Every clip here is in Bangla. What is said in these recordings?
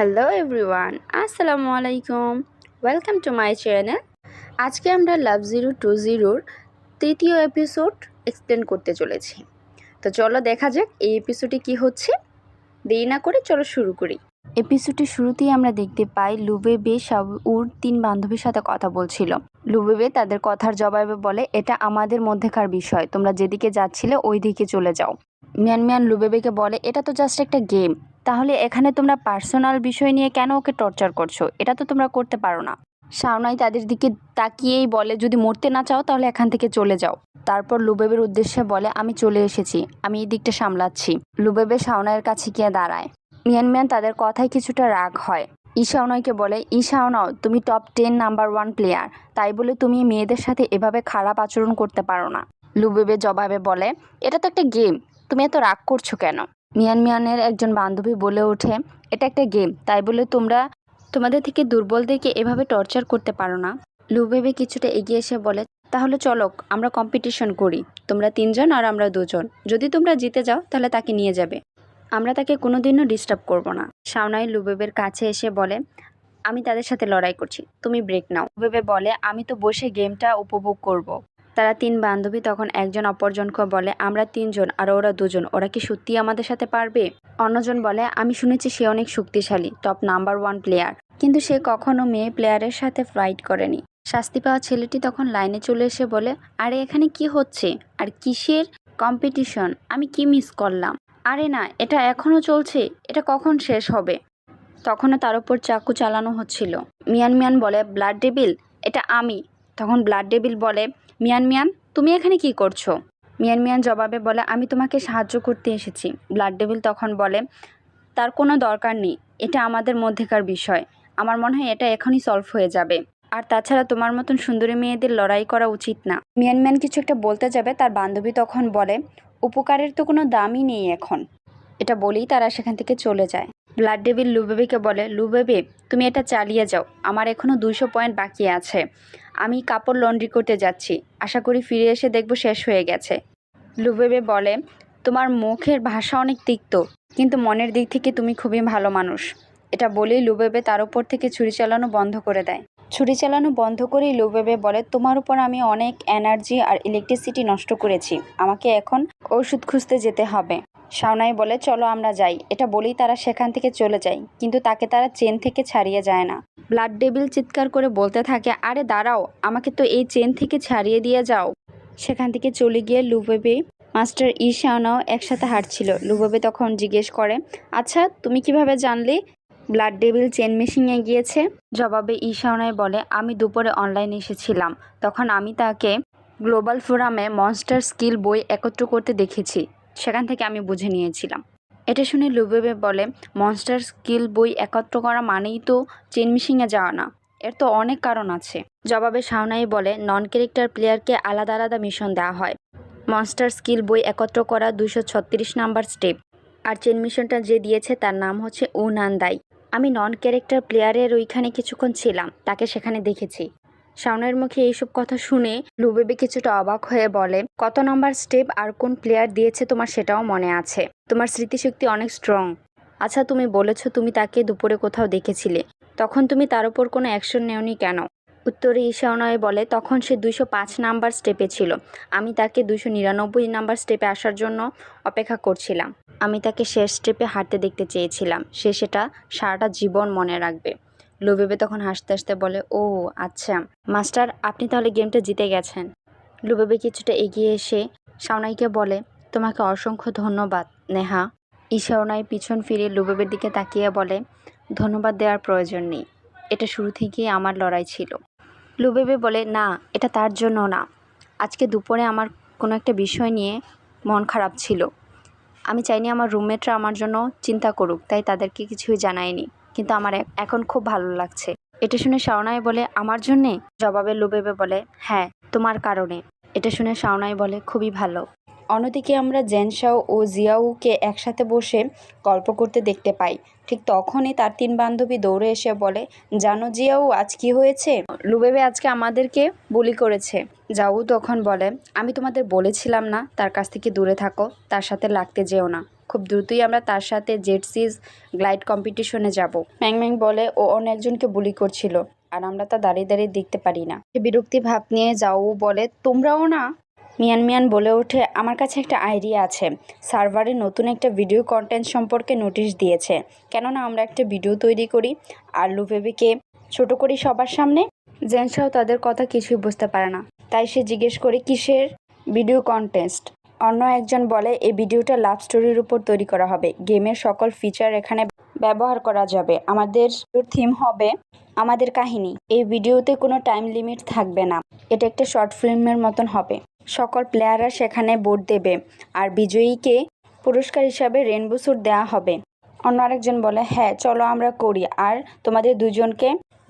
হ্যালো এভরিওয়ান, আসসালামু আলাইকুম। Welcome to my channel. আজকে আমরা লাভ 020-র তৃতীয় এপিসোড এক্সপ্লেন করতে চলেছি। তো চলো দেখা যাক এই এপিসোডে কি হচ্ছে। দেরি না করে চলো শুরু করি। এপিসোডের শুরুতেই আমরা দেখতে পাই লুবেবে শাওউর 3 বান্ধবীর সাথে কথা বলছিল। লুবেবে তাদের কথার জবাবে বলে, এটা আমাদের মধ্যেকার বিষয়, তোমরা যেদিকে যাচ্ছিলে ওই দিকে চলে যাও। মিয়ান মিয়ান লুবেবেকে বলে, এটা তো জাস্ট একটা গেম, তাহলে এখানে তোমরা পার্সোনাল বিষয় নিয়ে কেন ওকে টর্চার করছো? এটা তো তোমরা করতে পারো না। শাওনাই তাদের দিকে তাকিয়েই বলে, যদি মরতে না চাও তাহলে এখান থেকে চলে যাও। তারপর লুবেবের উদ্দেশ্যে বলে, আমি চলে এসেছি, আমি এই দিকটা সামলাচ্ছি। লুবেবে শাওনাইয়ের কাছে গিয়ে দাঁড়ায়। মিয়ান মিয়ান তাদের কথায় কিছুটা রাগ হয়। শাওনাইকে বলে, শাওনাও, তুমি টপ 10 নাম্বার 1 প্লেয়ার, তাই বলে তুমি মেয়েদের সাথে এভাবে খারাপ আচরণ করতে পারো না। লুবেবে জবাবে বলে, এটা তো একটা গেম, তুমি এত রাগ করছো কেন? মিয়ান মিয়ানের একজন বান্ধবী বলে ওঠে, এটা একটা গেম, তাই বলে তোমরা তোমাদের থেকে দুর্বলদেরকে এভাবে টর্চার করতে পারো না। লুবেবে কিছুটা এগিয়ে এসে বলে, তাহলে চলো আমরা কম্পিটিশন করি, তোমরা 3 জন আর আমরা 2 জন। যদি তোমরা জিতে যাও তাহলে তাকে নিয়ে যাবে, আমরা তাকে কোনোদিনও ডিস্টার্ব করব না। শাওনাই লুবেবের কাছে এসে বলে, আমি তাদের সাথে লড়াই করছি, তুমি ব্রেক নাও। লুবেবে বলে, আমি তো বসে গেমটা উপভোগ করব। তারা 3 বান্ধবী তখন একজন অপরজনকে বলে, আমরা 3 জন আর ওরা 2 জন, ওরা কি সত্যি আমাদের সাথে পারবে? অন্যজন বলে, আমি শুনেছি সে অনেক শক্তিশালী, টপ নাম্বার 1 প্লেয়ার, কিন্তু সে কখনো মেয়ে প্লেয়ারের সাথে ফাইট করেনি। শাস্তি পাওয়া ছেলেটি তখন লাইনে চলে এসে বলে, আরে এখানে কি হচ্ছে আর কিসের কম্পিটিশন? আমি কি মিস করলাম? আরে না, এটা এখনো চলছে, এটা কখন শেষ হবে? তখনও তার উপর চাকু চালানো হচ্ছিল। মিয়ান মিয়ান বলে, ব্লাড ডেভিল, এটা আমি। তখন ব্লাড ডেভিল বলে, মিয়ান মিয়ান, তুমি এখানে কি করছো? মিয়ান মিয়ান জবাবে বলে, আমি তোমাকে সাহায্য করতে এসেছি। ব্লাড ডেভিল তখন বলে, তার কোনো দরকার নেই, এটা আমাদের মধ্যেকার বিষয়, আমার মনে হয় এটা এখনই সলভ হয়ে যাবে। আর তাছাড়া তোমার মতন সুন্দরী মেয়েদের লড়াই করা উচিত না। মিয়ান মিয়ান কিছু একটা বলতে যাবে, তার বান্ধবী তখন বলে, উপকারের তো কোনো দামই নেই এখন। এটা বলেই তারা সেখান থেকে চলে যায়। ব্লাড ডেভিল লুবেবেকে বলে, লুবেবে, তুমি এটা চালিয়ে যাও, আমার এখনও 200 পয়েন্ট বাকি আছে। আমি কাপড় লন্ড্রি করতে যাচ্ছি, আশা করি ফিরে এসে দেখব শেষ হয়ে গেছে। লুবেবে বলে, তোমার মুখের ভাষা অনেক তিক্ত, কিন্তু মনের দিক থেকে তুমি খুবই ভালো মানুষ। এটা বলেই লুবেবে তার উপর থেকে ছুরি চালানো বন্ধ করে দেয়। ছুরি চালানো বন্ধ করেই লুবেবে বলে, তোমার উপর আমি অনেক এনার্জি আর ইলেকট্রিসিটি নষ্ট করেছি, আমাকে এখন ওষুধ খুঁজতে যেতে হবে। শাওনাই বলে, চলো আমরা যাই। এটা বলেই তারা সেখান থেকে চলে যায়, কিন্তু তাকে তারা চেন থেকে ছাড়িয়ে যায় না। ব্লাড ডেভিল চিৎকার করে বলতে থাকে, আরে দাঁড়াও, আমাকে তো এই চেন থেকে ছাড়িয়ে দিয়ে যাও। সেখান থেকে চলে গিয়ে লুবেবে মাস্টার শাওনাও একসাথে হাঁটছিল। লুবেবে তখন জিজ্ঞেস করে, আচ্ছা তুমি কিভাবে জানলে ব্লাড ডেভিল চেন মেশিনে গিয়েছে? জবাবে শাওনাই বলে, আমি দুপুরে অনলাইনে এসেছিলাম, তখন আমি তাকে গ্লোবাল ফোরামে মনস্টার স্কিল বই একত্র করতে দেখেছি, সেখান থেকে আমি বুঝে নিয়েছিলাম। এটা শুনে লুবেবে বলে, মনস্টার স্কিল বই একত্র করা মানেই তো চেন মেশিনে যাওয়া না, এর তো অনেক কারণ আছে। জবাবে শাওনাই বলে, নন ক্যারেক্টার প্লেয়ারকে আলাদা আলাদা মিশন দেওয়া হয়। মনস্টার স্কিল বই একত্র করা 236 নাম্বার স্টেপ, আর চেন মিশনটা যে দিয়েছে তার নাম হচ্ছে উনান্দাই। আমি নন ক্যারেক্টার প্লেয়ারের ওইখানে কিছুক্ষণ ছিলাম, তাকে সেখানে দেখেছি। শাওনের মুখে এইসব কথা শুনে লুবেবে কিছুটা অবাক হয়ে বলে, কত নাম্বার স্টেপ আর কোন প্লেয়ার দিয়েছে তোমার সেটাও মনে আছে, তোমার স্মৃতিশক্তি অনেক স্ট্রং। আচ্ছা তুমি বলেছো তুমি তাকে দুপুরে কোথাও দেখেছিলে, তখন তুমি তার উপর কোনো অ্যাকশন নেওনি কেন? উত্তরে শাওনাই বলে, তখন সে 205 নাম্বার স্টেপে ছিল, আমি তাকে 299 নাম্বার স্টেপে আসার জন্য অপেক্ষা করছিলাম। আমি তাকে শেষ স্টেপে হাঁটতে দেখতে চেয়েছিলাম, সে সেটা সারাটা জীবন মনে রাখবে। লুবেবে তখন হাসতে হাসতে বলে, ও আচ্ছা মাস্টার, আপনি তাহলে গেমটা জিতে গেছেন। লুবেবে কিছুটা এগিয়ে এসে শাওনাইকে বলে, তোমাকে অসংখ্য ধন্যবাদ নেহা। শাওনাই পিছন ফিরে লুবেবের দিকে তাকিয়ে বলে, ধন্যবাদ দেওয়ার প্রয়োজন নেই, এটা শুরু থেকেই আমার লড়াই ছিল। লুবেবে বলে, না এটা তার জন্য না, আজকে দুপুরে আমার কোনো একটা বিষয় নিয়ে মন খারাপ ছিল, আমি চাইনি আমার রুমমেটরা আমার জন্য চিন্তা করুক, তাই তাদেরকে কিছুই জানাইনি, কিন্তু আমার এখন খুব ভালো লাগছে। এটা শুনে শাওনাই বলে, আমার জন্যে? জবাবে লুবেবে বলে, হ্যাঁ তোমার কারণে। এটা শুনে শাওনাই বলে, খুবই ভালো। অন্যদিকে আমরা জেনশাও ও জিয়াউকে একসাথে বসে গল্প করতে দেখতে পাই। ঠিক তখনই তার 3 বান্ধবী দৌড়ে এসে বলে, জানো জিয়াউ আজ কি হয়েছে? লুবেবে আজকে আমাদেরকে বুলি করেছে। জাউ তখন বলে, আমি তোমাদের বলেছিলাম না তার কাছ থেকে দূরে থাকো, তার সাথে লাগতে যেও না। খুব দ্রুতই আমরা তার সাথে জেটসিজ গ্লাইড কম্পিটিশনে যাব। ম্যাং ম্যাং বলে ও অন্য একজনকে বুলি করছিল আর আমরা তা দাঁড়িয়ে দাঁড়িয়ে দেখতে পারি না। বিরক্তি ভাব নিয়ে যাও বলে তোমরাও না। মিয়ান মিয়ান বলে ওঠে আমার কাছে একটা আইডিয়া আছে। সার্ভারে নতুন একটা ভিডিও কন্টেন্ট সম্পর্কে নোটিশ দিয়েছে, কেননা আমরা একটা ভিডিও তৈরি করি আর লুভেবিকে ছোট করি সবার সামনে। জেনশাও তাদের কথা কিছুই বুঝতে পারে না, তাই সে জিজ্ঞেস করে কিসের ভিডিও কন্টেস্ট। অন্য একজন বলে এই ভিডিওটা লাভ স্টোরির উপর তৈরি করা হবে, গেমের সকল ফিচার এখানে ব্যবহার করা যাবে, আমাদের থিম হবে আমাদের কাহিনী। এই ভিডিওতে কোনো টাইম লিমিট থাকবে না, এটা একটা শর্ট ফিল্মের মতন হবে। সকল প্লেয়াররা সেখানে ভোট দেবে আর বিজয়ীকে পুরস্কার হিসাবে রেনবো স্যুট দেওয়া হবে। অন্য আরেকজন বলে হ্যাঁ চলো আমরা করি আর তোমাদের দুজনকে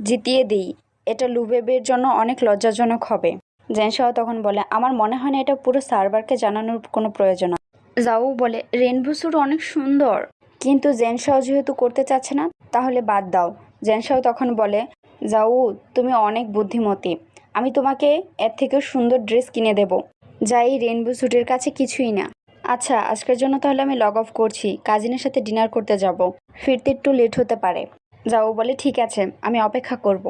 জিতিয়ে দিই, এটা লুভেবের জন্য অনেক লজ্জাজনক হবে। জেনশাও তখন বলে আমার মনে হয় না এটা পুরো সার্ভারকে জানানোর কোনো প্রয়োজন। যাও বলে রেনবো স্যুট অনেক সুন্দর, কিন্তু জেনশাও যেহেতু করতে চাচ্ছে না তাহলে বাদ দাও। জেনশাও তখন বলে যাও তুমি অনেক বুদ্ধিমতী, আমি তোমাকে এর থেকে সুন্দর ড্রেস কিনে দেব, যা এই রেনবো স্যুটের কাছে কিছুই না। আচ্ছা আজকের জন্য তাহলে আমি লগ অফ করছি, কাজিনের সাথে ডিনার করতে যাব, ফিরতে একটু লেট হতে পারে। যাও বলে ঠিক আছে আমি অপেক্ষা করব।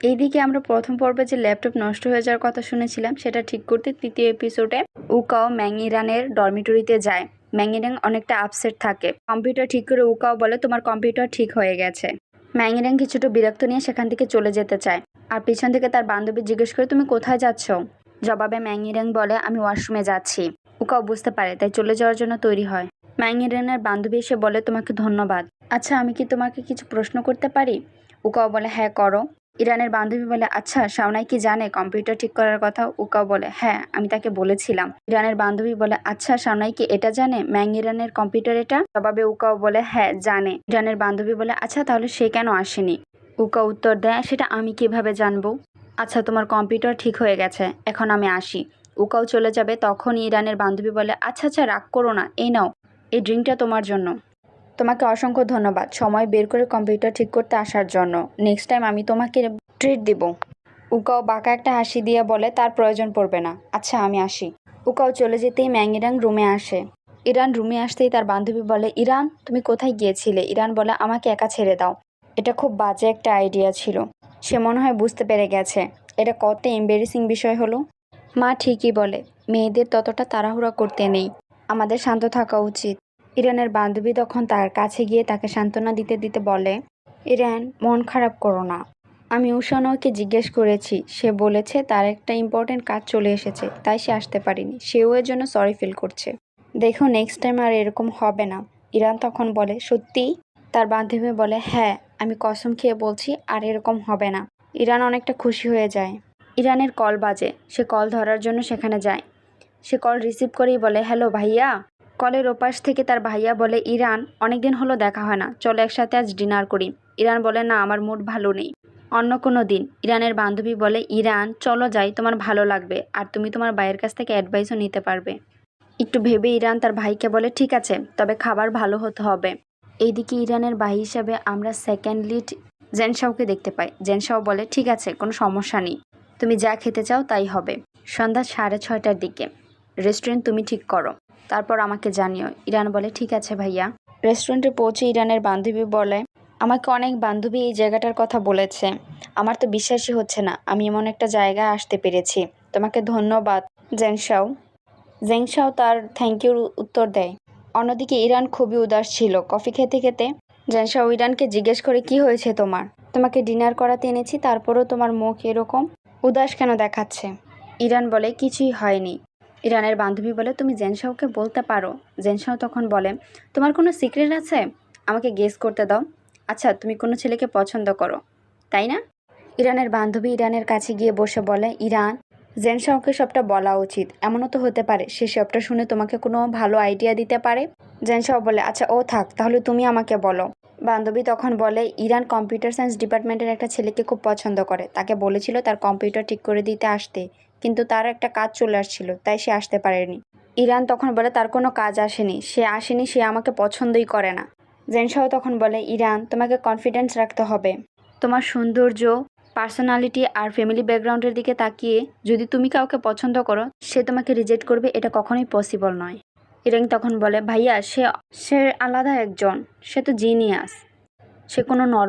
এইদিকে আমরা প্রথম পর্বে যে ল্যাপটপ নষ্ট হয়ে যাওয়ার কথা শুনেছিলাম সেটা ঠিক করতে তৃতীয় এপিসোডে উকাও ম্যাংইরানের ডরমিটরিতে যায়। ম্যাংইরাং অনেকটা আপসেট থাকে। কম্পিউটার ঠিক করে উকাও বলে তোমার কম্পিউটার ঠিক হয়ে গেছে। ম্যাংইরাং কিছুটা বিরক্ত নিয়ে সেখান থেকে চলে যেতে চায় আর পিছন থেকে তার বান্ধবী জিজ্ঞেস করে তুমি কোথায় যাচ্ছ। জবাবে ম্যাংইরাং বলে আমি ওয়াশরুমে যাচ্ছি। উকাও বুঝতে পারে তাই চলে যাওয়ার জন্য তৈরি হয়। ম্যাংইরানের বান্ধবী এসে বলে তোমাকে ধন্যবাদ। আচ্ছা আমি কি তোমাকে কিছু প্রশ্ন করতে পারি? উকাও বলে হ্যাঁ করো। ইরানের বান্ধবী বলে আচ্ছা শাওনাই কি জানে কম্পিউটার ঠিক করার কথা? উকাও বলে হ্যাঁ আমি তাকে বলেছিলাম। ইরানের বান্ধবী বলে আচ্ছা শাওনাই কি এটা জানে ম্যাংইরানের কম্পিউটার এটা? জবাবে উকাও বলে হ্যাঁ জানে। ইরানের বান্ধবী বলে আচ্ছা তাহলে সে কেন আসেনি? উকাও উত্তর দেয় সেটা আমি কিভাবে জানবো? আচ্ছা তোমার কম্পিউটার ঠিক হয়ে গেছে, এখন আমি আসি। উকাও চলে যাবে তখন ইরানের বান্ধবী বলে আচ্ছা আচ্ছা রাগ করো না, এই নাও এই ড্রিঙ্কটা তোমার জন্য। তোমাকে অসংখ্য ধন্যবাদ সময় বের করে কম্পিউটার ঠিক করতে আসার জন্য, নেক্সট টাইম আমি তোমাকে ট্রিট দিব। উকাও বাঁকা একটা হাসি দিয়ে বলে তার প্রয়োজন পড়বে না, আচ্ছা আমি আসি। উকাও চলে যেতেই ম্যাংইরাং রুমে আসে। ইরান রুমে আসতেই তার বান্ধবী বলে ইরান তুমি কোথায় গিয়েছিলে? ইরান বলে আমাকে একা ছেড়ে দাও। এটা খুব বাজে একটা আইডিয়া ছিল। সে মনে হয় বুঝতে পেরে গেছে এটা কত এম্বারেসিং বিষয় হলো। মা ঠিকই বলে মেয়েদের ততটা তাড়াহুড়া করতে নেই, আমাদের শান্ত থাকা উচিত। ইরানের বান্ধবী তখন তার কাছে গিয়ে তাকে সান্ত্বনা দিতে দিতে বলে ইরান মন খারাপ করো না, আমি উষানোকে জিজ্ঞেস করেছি, সে বলেছে তার একটা ইম্পর্টেন্ট কাজ চলে এসেছে তাই সে আসতে পারেনি, সেও এর জন্য সরি ফিল করছে। দেখো নেক্সট টাইম আর এরকম হবে না। ইরান তখন বলে সত্যি? তার বান্ধবী বলে হ্যাঁ আমি কসম খেয়ে বলছি আর এরকম হবে না। ইরান অনেকটা খুশি হয়ে যায়। ইরানের কল বাজে, সে কল ধরার জন্য সেখানে যায়। সে কল রিসিভ করেই বলে হ্যালো ভাইয়া। কলের ওপাশ থেকে তার ভাইয়া বলে ইরান অনেকদিন হলো দেখা হয় না, চলো একসাথে আজ ডিনার করি। ইরান বলে না আমার মুড ভালো নেই, অন্য কোনো দিন। ইরানের বান্ধবী বলে ইরান চলো যাই, তোমার ভালো লাগবে আর তুমি তোমার ভাইয়ের কাছ থেকে অ্যাডভাইসও নিতে পারবে। একটু ভেবে ইরান তার ভাইকে বলে ঠিক আছে তবে খাবার ভালো হতে হবে। এইদিকে ইরানের ভাই হিসাবে আমরা সেকেন্ড লিড জেনশাওকে দেখতে পাই। জেনশাও বলে ঠিক আছে কোনো সমস্যা নেই, তুমি যা খেতে চাও তাই হবে। সন্ধ্যা 6:30টার দিকে রেস্টুরেন্ট তুমি ঠিক করো, তারপর আমাকে জানিও। ইরান বলে ঠিক আছে ভাইয়া। রেস্টুরেন্টে পৌঁছে ইরানের বান্ধবী বলে আমাকে অনেক বান্ধবী এই জায়গাটার কথা বলেছে, আমার তো বিশ্বাসই হচ্ছে না আমি এমন একটা জায়গায় আসতে পেরেছি, তোমাকে ধন্যবাদ জেনশাও। জেংশাও তার থ্যাংক ইউর উত্তর দেয়। অন্যদিকে ইরান খুবই উদাস ছিল। কফি খেতে খেতে জেনশাও ইরানকে জিজ্ঞেস করে কি হয়েছে তোমার? তোমাকে ডিনার করাতে এনেছি তারপরও তোমার মুখ এরকম উদাস কেন দেখাচ্ছে? ইরান বলে কিছুই হয়নি। ইরানের বান্ধবী বলে তুমি জেনশাওকে বলতে পারো। জেনশাও তখন বলে তোমার কোনো সিক্রেট আছে? আমাকে গেস করতে দাও। আচ্ছা তুমি কোনো ছেলেকে পছন্দ করো তাই না? ইরানের বান্ধবী ইরানের কাছে গিয়ে বসে বলে ইরান জেনশাওকে সবটা বলা উচিত, এমনও তো হতে পারে সে সবটা শুনে তোমাকে কোনো ভালো আইডিয়া দিতে পারে। জেনশাও বলে আচ্ছা ও থাক তাহলে তুমি আমাকে বলো। বান্ধবী তখন বলে ইরান কম্পিউটার সায়েন্স ডিপার্টমেন্টের একটা ছেলেকে খুব পছন্দ করে, তাকে বলেছিল তার কম্পিউটার ঠিক করে দিতে আসতে, কিন্তু তার একটা কাজ চলে আসছিল তাই সে আসতে পারেনি। ইরান তখন বলে তার কোনো কাজ আসেনি, সে আমাকে পছন্দই করে না। জেনশাও তখন বলে ইরান তোমাকে কনফিডেন্স রাখতে হবে, তোমার সৌন্দর্য পার্সোনালিটি আর ফ্যামিলি ব্যাকগ্রাউন্ডের দিকে তাকিয়ে যদি তুমি কাউকে পছন্দ করো সে তোমাকে রিজেক্ট করবে এটা কখনোই পসিবল নয়। ইরেং তখন বলে, ভাইয়া সে সে আলাদা একজন, সে তো জিনিয়াস, সে কোনো নর্মাল